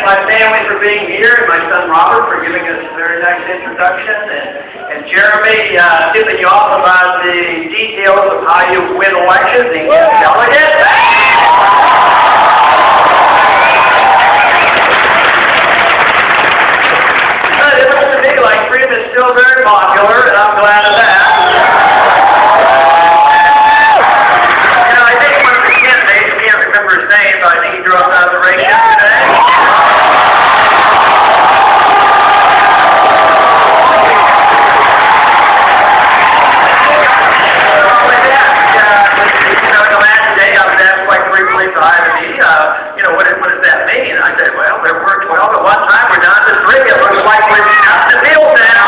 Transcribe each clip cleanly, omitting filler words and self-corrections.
my family for being here, and my son Robert for giving us a very nice introduction, and Jeremy tipping you off about the details of how you win elections and get delegates. It looks to me like freedom is still very popular, and I'm glad of that. I think one of the candidates, I can't remember his name, but I think he dropped out of the race yesterday. The last day I was asked quite briefly by me, what does that mean? I said, well, there were 12 at one time, we're down to 3. It looks like we're out in the field now.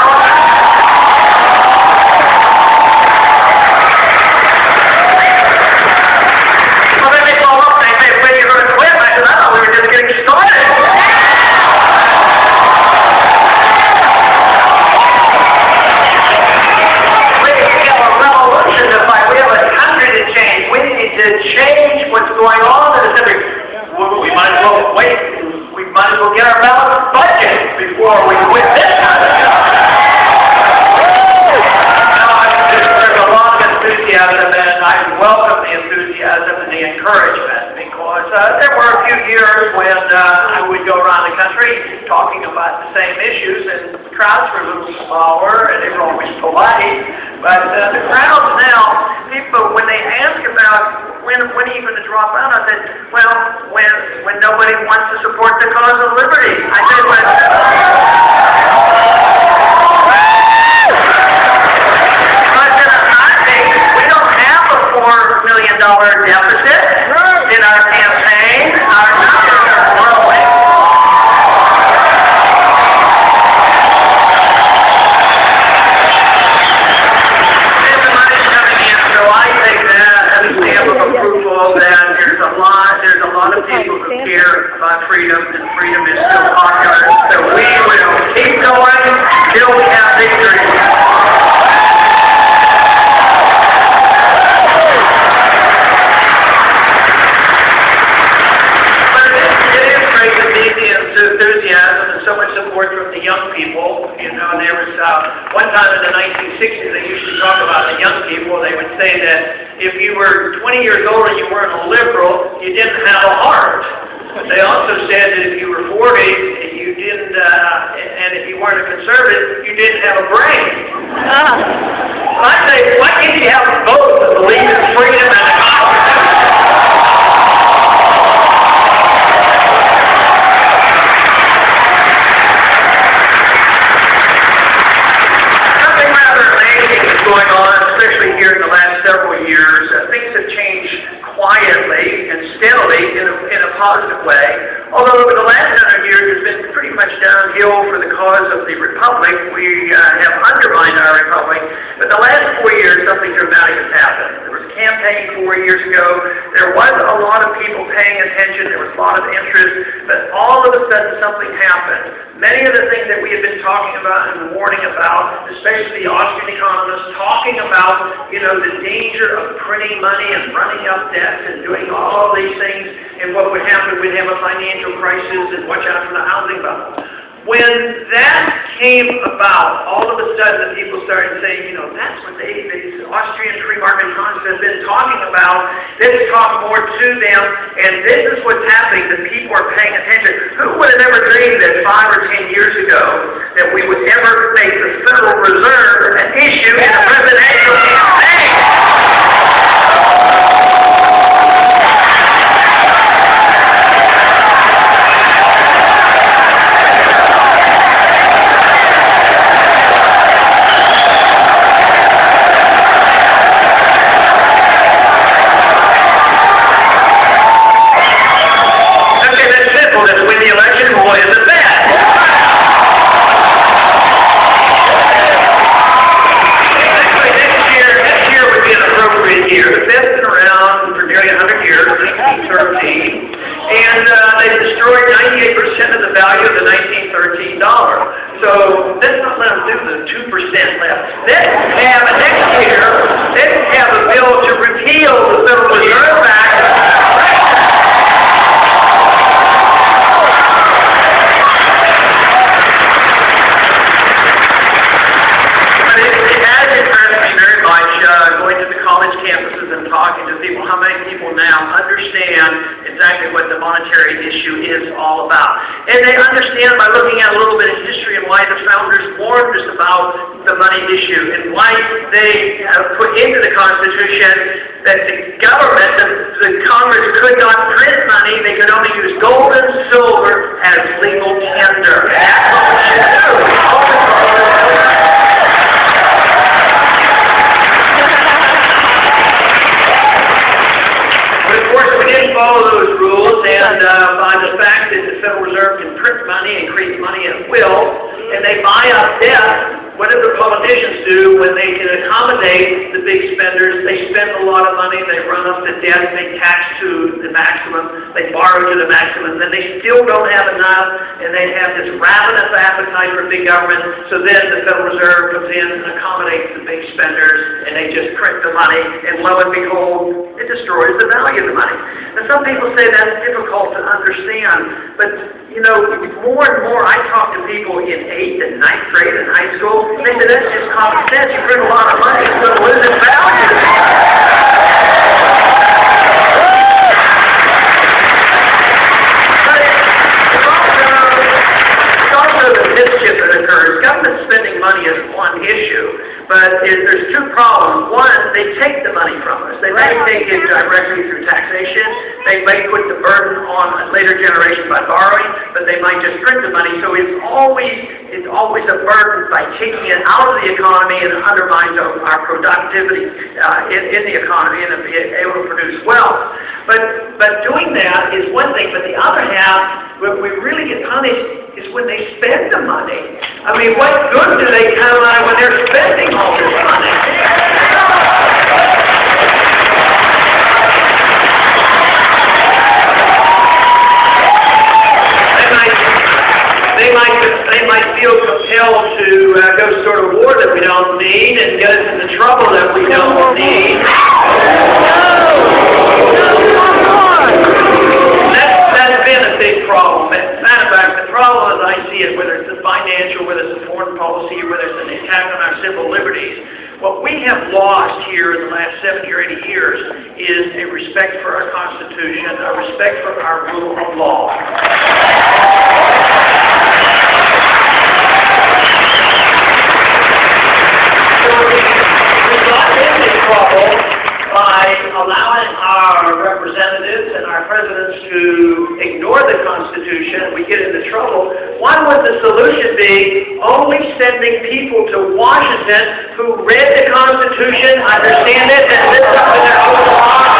Well, then they called up and they said, when you're going to quit? I said, we were just getting started. We have a revolution to fight. We have a country to change. We need to change what's going on in the country. We might as well wait. We might as well get our balanced budget before we quit this kind of stuff. There's a lot of enthusiasm, and I welcome the enthusiasm and the encouragement, because there were a few years when I would go around the country talking about the same issues, and the crowds were a little smaller, and they were always polite. But the crowds now, people, when they ask about when are you going to drop out, I said, well, when nobody wants to support the cause of liberty. I said, I think we don't have a $4 million deficit in our campaign. Our numbers are growing. And the money's coming in, so I take that as a stamp of approval that there's a lot of people who care about freedom, and freedom is still popular. So we will keep going till we have victory. Enthusiasm and so much support from the young people. There was one time in the 1960s they used to talk about the young people. They would say that if you were 20 years old and you weren't a liberal, you didn't have a heart. They also said that if you were 40, you didn't, and if you weren't a conservative, you didn't have a brain. I say, why can't you have both and believe in freedom and democracy? Going on, especially here in the last several years. Things have changed quietly and steadily in a positive way. Although over the last 100 years it's been pretty much downhill for the cause of the Republic. We have undermined our Republic. But the last 4 years something dramatic has happened. There was a campaign 4 years ago. There was a lot of people paying attention. There was a lot of interest. But all of a sudden something happened. Many of the things that we have been talking about and warning about, especially the Austrian economists, talking about, the danger of printing money and running up debts and doing all these things, and what would happen, we'd have a financial crisis and watch out for the housing bubble. When that came about, all of a sudden the people started saying, that's what these Austrian free market economists have been talking about. Let's talk more to them, and this is what's happening. The people are paying attention. Who would have ever dreamed that 5 or 10 years ago that we would ever make the Federal Reserve an issue in a presidential campaign? So let's not let them do the 2% left. Let's have next year, let's have a bill to repeal the Federal Reserve Act. issue is all about. And they understand by looking at a little bit of history and why the founders warned us about the money issue and why they put into the Constitution that the government, the Congress could not print money, they could only use gold and silver as legal tender. That's what we should do. But of course, we didn't follow those rules, and by the fact that the Federal Reserve can print money and create money at will, and they buy up debt, what do the politicians do when they can accommodate the big spenders? They spend a lot of money, they run up the debt, they tax to the maximum, they borrow to the maximum, then they still don't have enough, and they have this ravenous appetite for big government, so then the Federal Reserve comes in and accommodates the big spenders, and they just print the money, and lo and behold, it destroys the value of the money. And some people say that's difficult to understand, but you know, more and more I talk to people in 8th and 9th grade and high school, they say that's just common sense. You print a lot of money, it's going to lose its value. But it's also the mischief that occurs. Government spending money is one issue, but there's two problems. One, they take the money from us. They may take it directly through taxation. They may put the burden on a later generation by borrowing, but they might just print the money. So it's always a burden by taking it out of the economy, and it undermines our productivity in the economy and being able to produce wealth. But doing that is one thing, but the other half, where we really get punished is when they spend the money. I mean, what good do they come out when they're spending all this money? They might feel compelled to go start a war that we don't need and get us into trouble that we don't need. That's been a big problem. As a matter of fact, the problem as I see it, whether it's the financial, whether it's the foreign policy, or whether it's an attack on our civil liberties, what we have lost here in the last 70 or 80 years is a respect for our Constitution, a respect for our rule of law. We got into trouble by allowing our representatives and our presidents to ignore the Constitution. We get into trouble. Why would the solution be only sending people to Washington who read the Constitution, understand it, and listen to their own laws?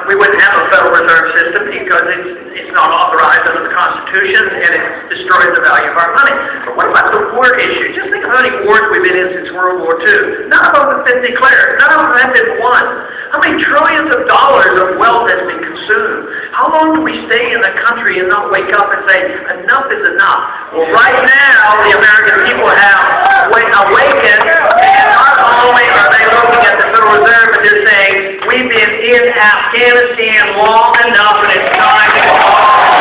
We wouldn't have a Federal Reserve system because it's not authorized under the Constitution, and it destroys the value of our money. But what about the war issue? Just think of how many wars we've been in since World War II. None of them have been declared. None of them have been won. How many trillions of dollars of wealth has been consumed? How long do we stay in the country and not wake up and say, enough is enough? Well, right now, the American people have awakened, and not only are they looking at the Federal Reserve, but they're saying, we've been in Afghanistan long enough, and it's time to go home.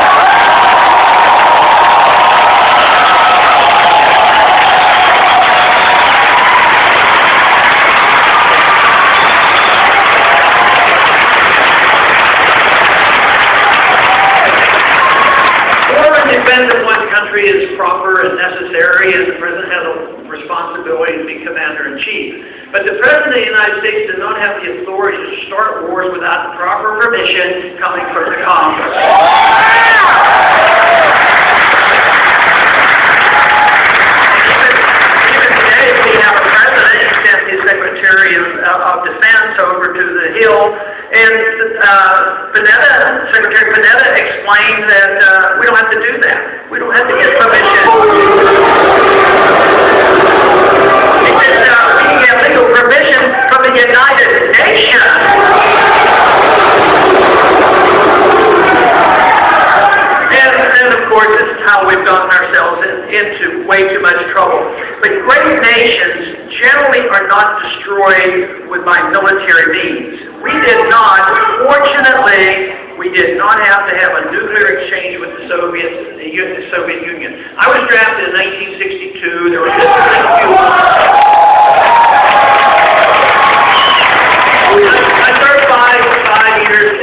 Defense of one country is proper and necessary, and the President has a responsibility to be Commander-in-Chief. But the President of the United States does not have the authority to start wars without the proper permission coming from the Congress. Even today, we have a President who sent his Secretary of Defense over to the Hill, and Secretary Panetta explained that we don't have to do that. We don't have to get permission. He said we can get legal permission from the United Nations. And of course, this is how we've gotten ourselves into way too much trouble. But great nations generally are not destroyed by military means. We did not. Fortunately, We did not have to have a nuclear exchange with the Soviet Union. I was drafted in 1962. There were just a few I served five years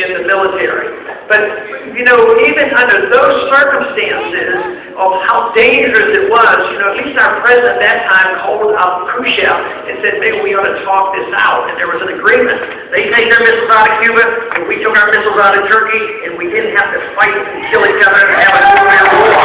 in the military. But, you know, even under those circumstances of how dangerous it was, you know, at least our president at that time called up Khrushchev and said, maybe we ought to talk this out. And there was an agreement. They take their missiles out of Cuba, and we took our missiles out of Turkey, and we didn't have to fight and kill each other and have a nuclear war.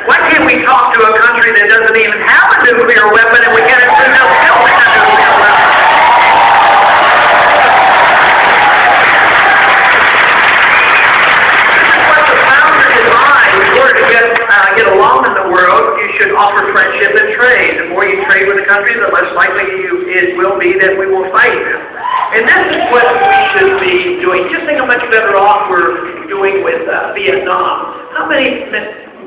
Why can't we talk to a country that doesn't even have a nuclear weapon and we get it through them building a nuclear weapon? This is what the founders designed. In order to get along in the world, you should offer friendship and trade. The more you trade with a country, the less likely it will be that we will fight them. And this is what we should be doing. Just think how much better off we're doing with Vietnam. How many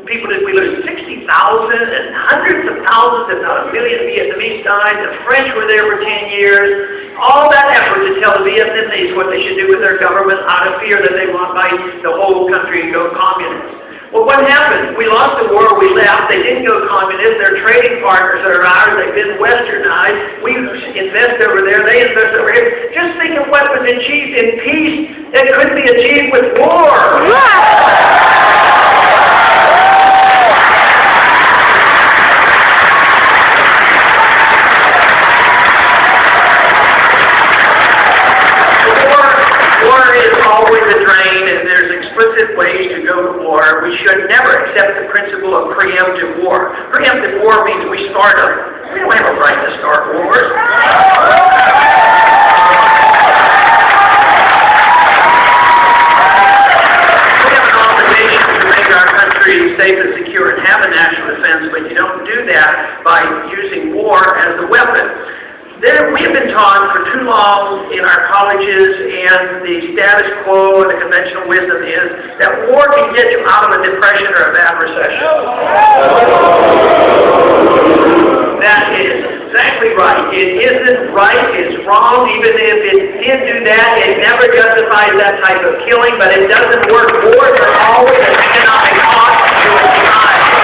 people did we lose? 60,000 and hundreds of thousands, if not a million Vietnamese died. The French were there for 10 years. All that effort to tell the Vietnamese what they should do with their government out of fear that they might the whole country go communist. Well, what happened? We lost the war, we left, they didn't go communist, they're trading partners that are ours, they've been westernized, we invest over there, they invest over here. Just think of what was achieved in peace that couldn't be achieved with war. War is always a drain, and there's explicit ways to go to war. We should never accept the principle of preemptive war. Preemptive war means we don't have a right to start wars. We have an obligation to make our country safe and secure and have a national defense, but you don't do that by using war as a weapon. We have been taught for too long in our colleges, and the status quo and the conventional wisdom is that war can get you out of a depression or a bad recession. That is exactly right. It isn't right, it's wrong. Even if it did do that, it never justifies that type of killing, but it doesn't work. Wars are always an economic cost to a society.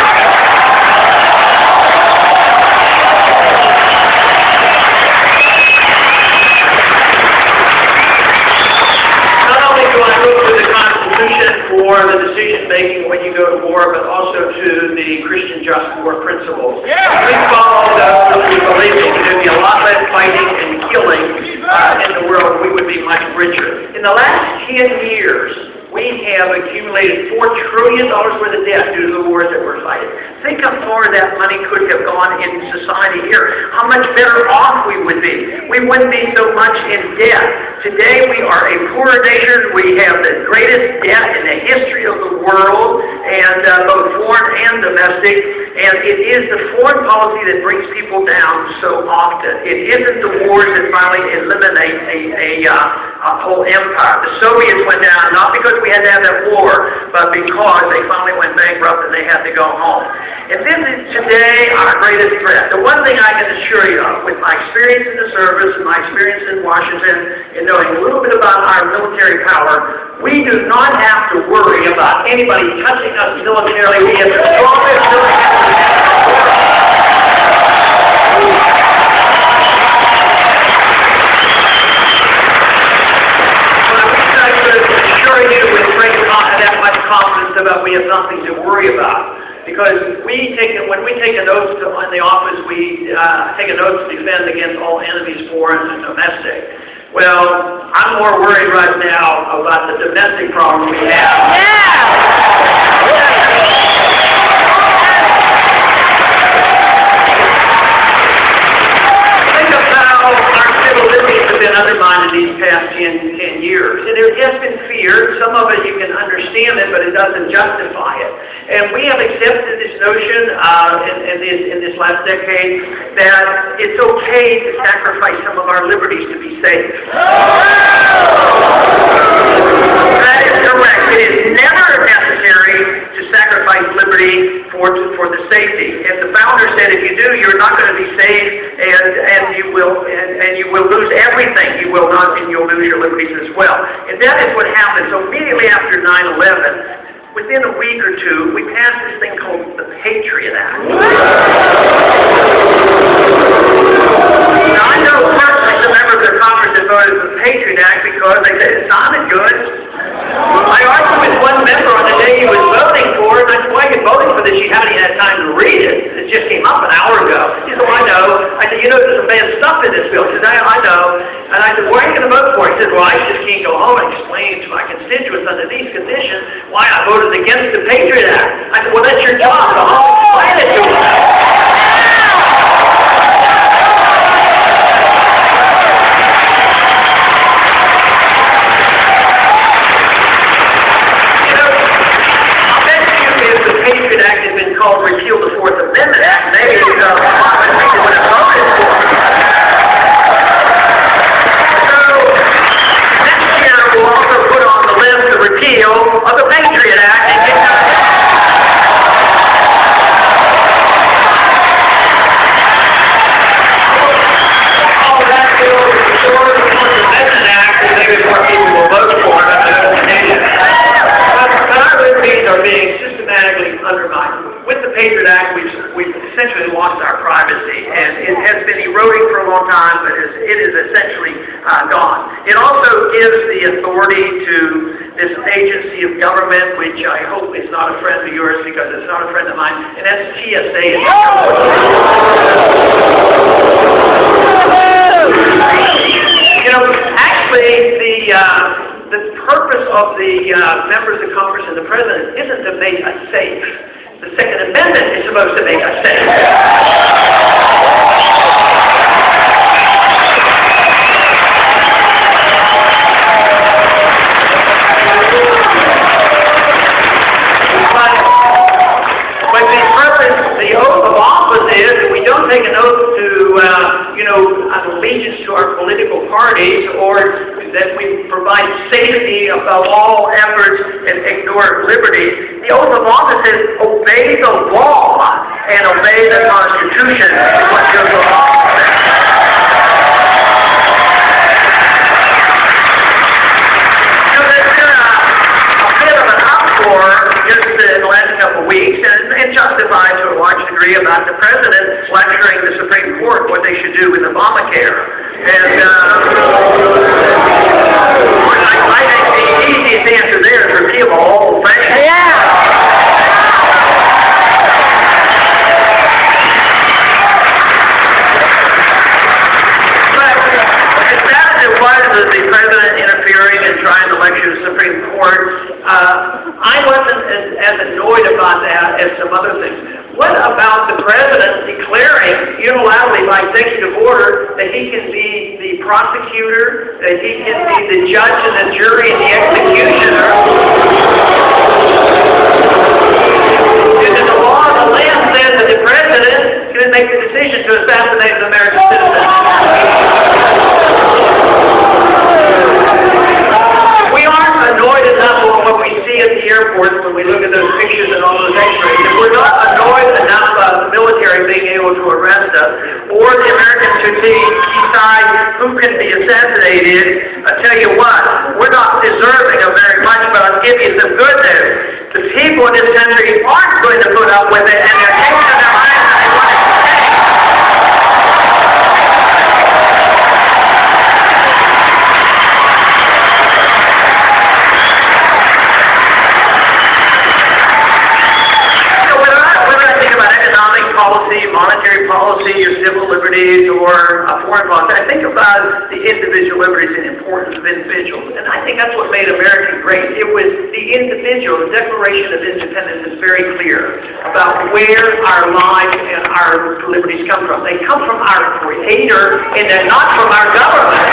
For the decision-making when you go to war, but also to the Christian just war principles. Yeah. If we follow those, we believe there would be a lot less fighting and killing in the world. We would be much richer. In the last 10 years, we have accumulated $4 trillion worth of debt due to the wars that we're fighting. Think how far that money could have gone in society here. How much better off we would be. We wouldn't be so much in debt. Today we are a poorer nation. We have the greatest debt in the history of the world, and both foreign and domestic. And it is the foreign policy that brings people down so often. It isn't the wars that finally eliminate a whole empire. The Soviets went down not because we had to have that war, but because they finally went bankrupt and they had to go home. And this is today our greatest threat. The one thing I can assure you of, with my experience in the service and my experience in Washington, and knowing a little bit about our military power, we do not have to worry about anybody touching us militarily. We have the strongest military in the world. That much confidence about we have nothing to worry about. Because when we take an oath in the office, we take an oath to defend against all enemies, foreign and domestic. Well, I'm more worried right now about the domestic problem we have. Think of how our civil liberties have been undermined in these past 10 years. And it has been feared. Some of it you can understand it, but it doesn't justify it. And we have accepted this notion in this last decade that it's okay to sacrifice some of our liberties to be safe. That is correct. It is never necessary to sacrifice liberty for the safety. And the founder said, if you do, you're not going to be safe, and you will lose everything. You will not, and you'll lose your liberties as well. And that is what happened. So immediately after 9/11, within a week or two, we passed this thing called the Patriot Act. Now I know personally some members of the Congress that voted for the Patriot Act because they said it sounded good. I argued with one member on the day he was voting for it, and I said, why are you voting for this? You haven't even had time to read it. It just came up an hour ago. He said, well, I know. I said, you know, there's some bad stuff in this bill. He said, I know. And I said, why are you going to vote for it? He said, well, I just can't go home and explain to my constituents under these conditions why I voted against the Patriot Act. I said, well, that's your job. Go home and explain it to them. Repeal the Fourth Amendment Act, maybe a lot of people would have voted for it. So, next year we'll also put on the list the repeal of the Patriot Act and get all that bill restore the Fourth Amendment Act, and maybe more people will vote for it under the nation. But our liberties are being systematically undermined. With the Patriot Act, we've essentially lost our privacy, and it has been eroding for a long time, but it is essentially gone. It also gives the authority to this agency of government, which I hope is not a friend of yours because it's not a friend of mine, and that's TSA. You know, actually, the purpose of the members of Congress and the President isn't to make us safe. The Second Amendment is supposed to make us safe. But the purpose, the oath of office is that we don't take an oath to, allegiance to our political parties, or that we provide safety above all efforts and ignore liberties. The oath of office is obey the law and obey the Constitution is what the oath of office is. You know, there's been a bit of an uproar just in the last couple of weeks, and justified to a large degree, about the President lecturing the Supreme Court what they should do with Obamacare. And, I think the easiest answer there is repeal the whole thing. Yeah! But as bad as it was that the President interfering and trying to lecture the Supreme Court, I wasn't as annoyed about that as some other things. What about the President declaring unilaterally by executive order that he can be the prosecutor, that he can be the judge and the jury and the executioner? And that the law of the land says that the President can make the decision to assassinate an American citizen. We aren't annoyed enough with what we see at the airports when we look at those pictures and all those x-rays. If we're not annoyed enough about the military being able to arrest us, or the Americans who decide who can be assassinated, I tell you what, we're not deserving of very much, but I'll give you some good news. The people in this country aren't going to put up with it, and they're taking their lives and they want it to stay. Policy, monetary policy, or civil liberties, or foreign policy. I think about the individual liberties and importance of individuals, and I think that's what made America great. It was the individual. The Declaration of Independence is very clear about where our lives and our liberties come from. They come from our Creator, and they're not from our government.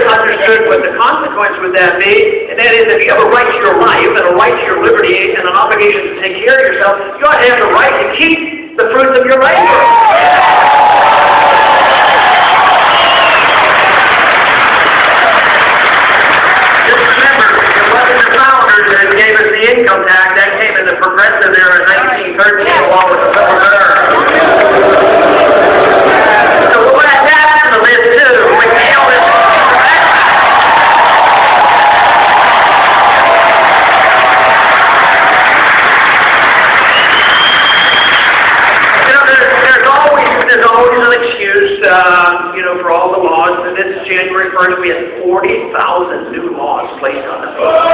Understood what the consequence would that be, and that is if you have a right to your life and a right to your liberty and an obligation to take care of yourself, you ought to have the right to keep the fruits of your labor. courtesy along with the Federal Reserve. So we'll add that to the list too. We nailed it. There's always an excuse, for all the laws. And this January 1st, we had 40,000 new laws placed on the books.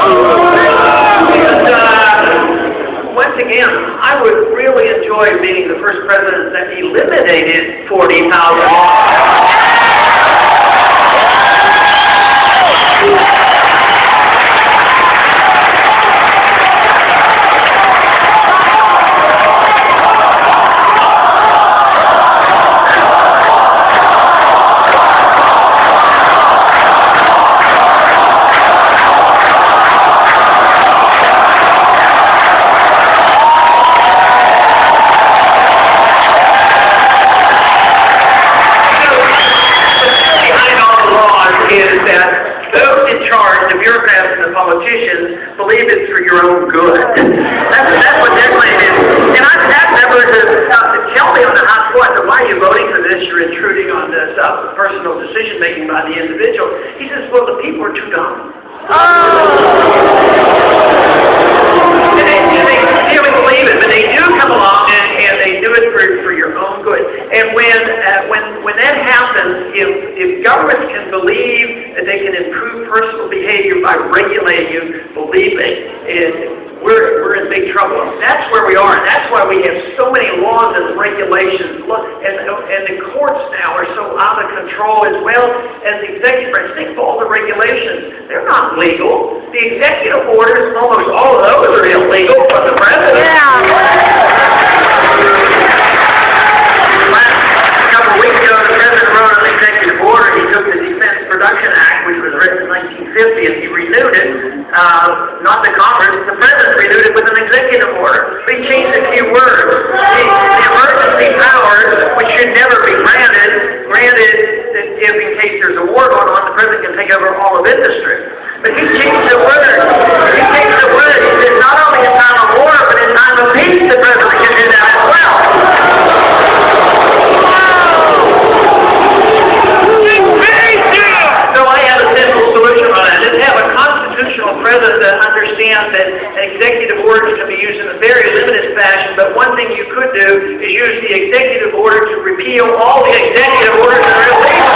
Once again, I would really enjoy being the first president that eliminated 40,000 laws. Politicians believe it's for your own good. That's what their claim is. And I've had members tell me on the hot spot that why are you voting for this? You're intruding on this personal decision making by the individual. He says, well, the people are too dumb. And they really believe it, but they do come along and they do it for your own good. And when that happens, if governments can believe that they can improve personal behavior by regulating you, believe me, we're in big trouble. That's where we are. And that's why we have so many laws and regulations. And the courts now are so out of control as well as the executive branch. Think of all the regulations. They're not legal. The executive orders, almost all of those are illegal from the president. Yeah. A couple of weeks ago, the president wrote an executive order. He took the Defense Production Act, which was written in 1950, and he renewed it. Not the Congress, the President renewed it with an executive order. He changed a few words. The emergency powers, which should never be granted if in case there's a war going on, the President can take over all of industry. But he changed the word. He changed the word. He said not only in time of war, but in time of peace, the President can do that as well. So I have a simple solution on that. Let's have a constitutional president that understands that executive orders can be used in a very limited fashion, but one thing you could do is use the executive order to repeal all the executive orders that are illegal.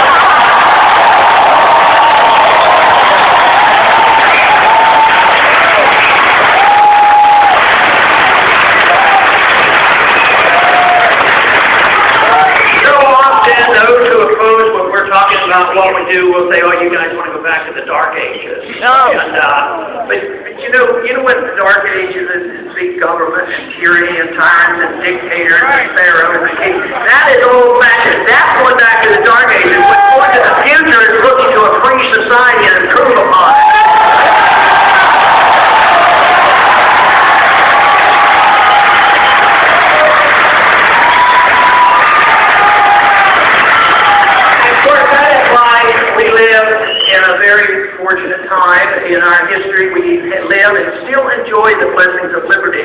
What we do, we'll say, oh, you guys want to go back to the Dark Ages. No. And, but you know what the Dark Ages is big government and tyranny and tyrants and dictators and pharaohs and kings. That is old-fashioned. That's going back to the Dark Ages. What's going to the future is looking to a free society and improve upon it. Fortunate time in our history. We live and still enjoy the blessings of liberty.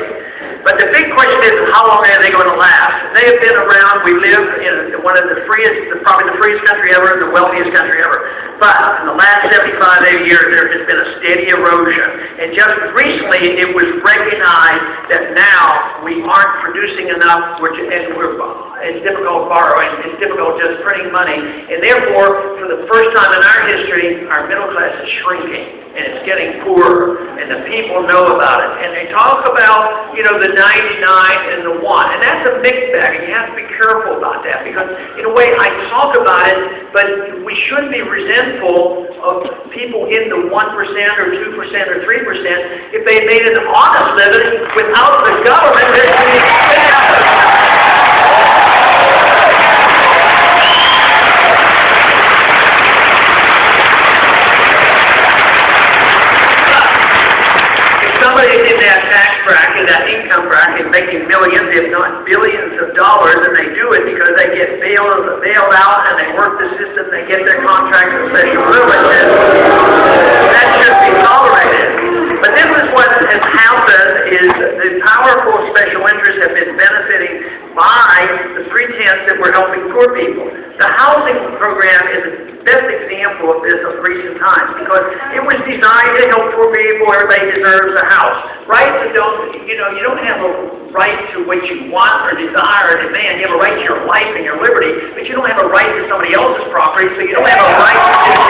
But the big question is, how long are they going to last? They have been around. We live in one of the freest, probably the freest country ever, and the wealthiest country ever. But in the last 75, 80 years, there has been a steady erosion. And just recently, it was recognized that now we aren't producing enough, it's difficult borrowing, it's difficult just printing money. And therefore, for the first time in our history, our middle class is shrinking. And it's getting poorer, and the people know about it. And they talk about, the 99 and the 1, and that's a mixed bag, and you have to be careful about that, because in a way I talk about it, but we shouldn't be resentful of people in the 1% or 2% or 3% if they made an honest living without the government. Somebody in that tax bracket, that income bracket, making millions, if not billions of dollars, and they do it because they get bailed out and they work the system, they get their contracts and special privileges. That should be tolerated. But this is what has happened is the powerful special interests have been poor people. The housing program is the best example of this of recent times because it was designed to help poor people. Everybody deserves a house. Rights don't, you don't have a right to what you want or desire or demand. You have a right to your life and your liberty, but you don't have a right to somebody else's property, so you don't have a right to do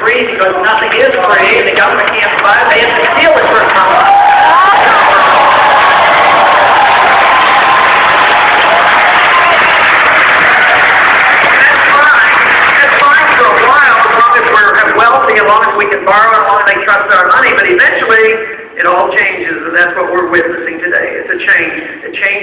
free because nothing is free and the government can't provide. They have to steal it for someone. That's fine for a while as long as we're wealthy, as long as we can borrow, as long as they trust our money. But eventually, it all changes, and that's what we're witnessing today. It's a change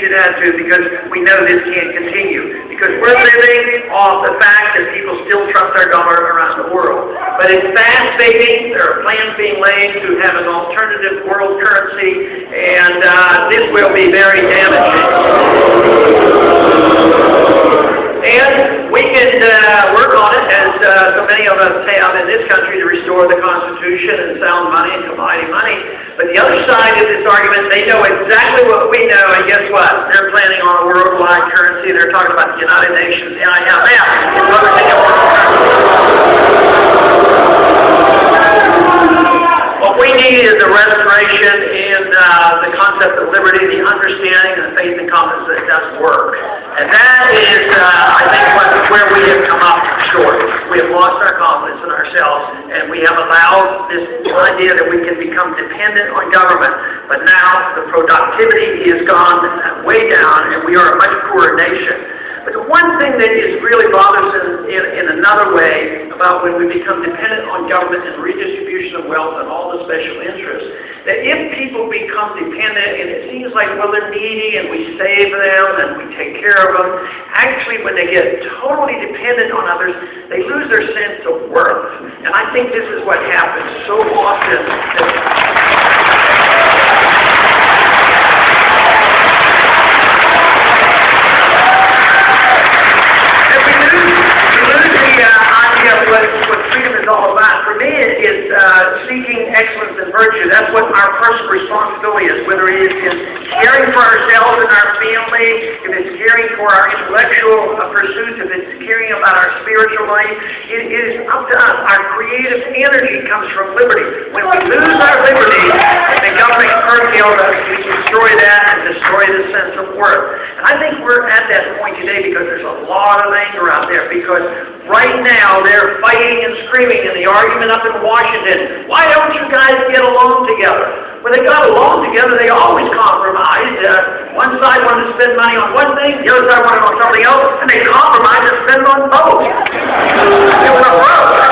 in attitude because we know this can't continue. Because we're living off the fact that people still trust our dollar around the world. But it's fast fading. There are plans being laid to have an alternative world currency, and this will be very damaging. And we can work on it, as so many of us have in this country, to restore the Constitution and sound money and commodity money. But the other side of this argument, they know exactly what we know, and guess what? They're planning on a worldwide currency. They're talking about the United Nations, NIMF, and other things. What we need is a restoration in the concept of liberty, the understanding, and the faith and confidence that it does work. And that is, I think, where we have come up short. We have lost our confidence in ourselves, and we have allowed this idea that we can become dependent on government. But now the productivity is gone way down, and we are a much poorer nation. But the one thing that is really bothersome in another way about when we become dependent on government and redistribution of wealth and all the special interests, that if people become dependent and it seems like, well, they're needy and we save them and we take care of them, actually when they get totally dependent on others, they lose their sense of worth. And I think this is what happens so often. What freedom is all about. For me, it's seeking excellence and virtue. That's what our personal responsibility is, whether it is caring for ourselves and our family, if it's caring for our intellectual pursuits, if it's caring about our spiritual life. It is up to us. Our creative energy comes from liberty. When we lose our liberty, the government curtails us, we destroy that and destroy the sense of worth. And I think we're at that point today because there's a lot of anger out there, because right now they're fighting and screaming in the argument up in Washington. Why don't you guys get along together? When they got along together, they always compromised. One side wanted to spend money on one thing, the other side wanted on something else, and they compromised and spent on both. It went broke.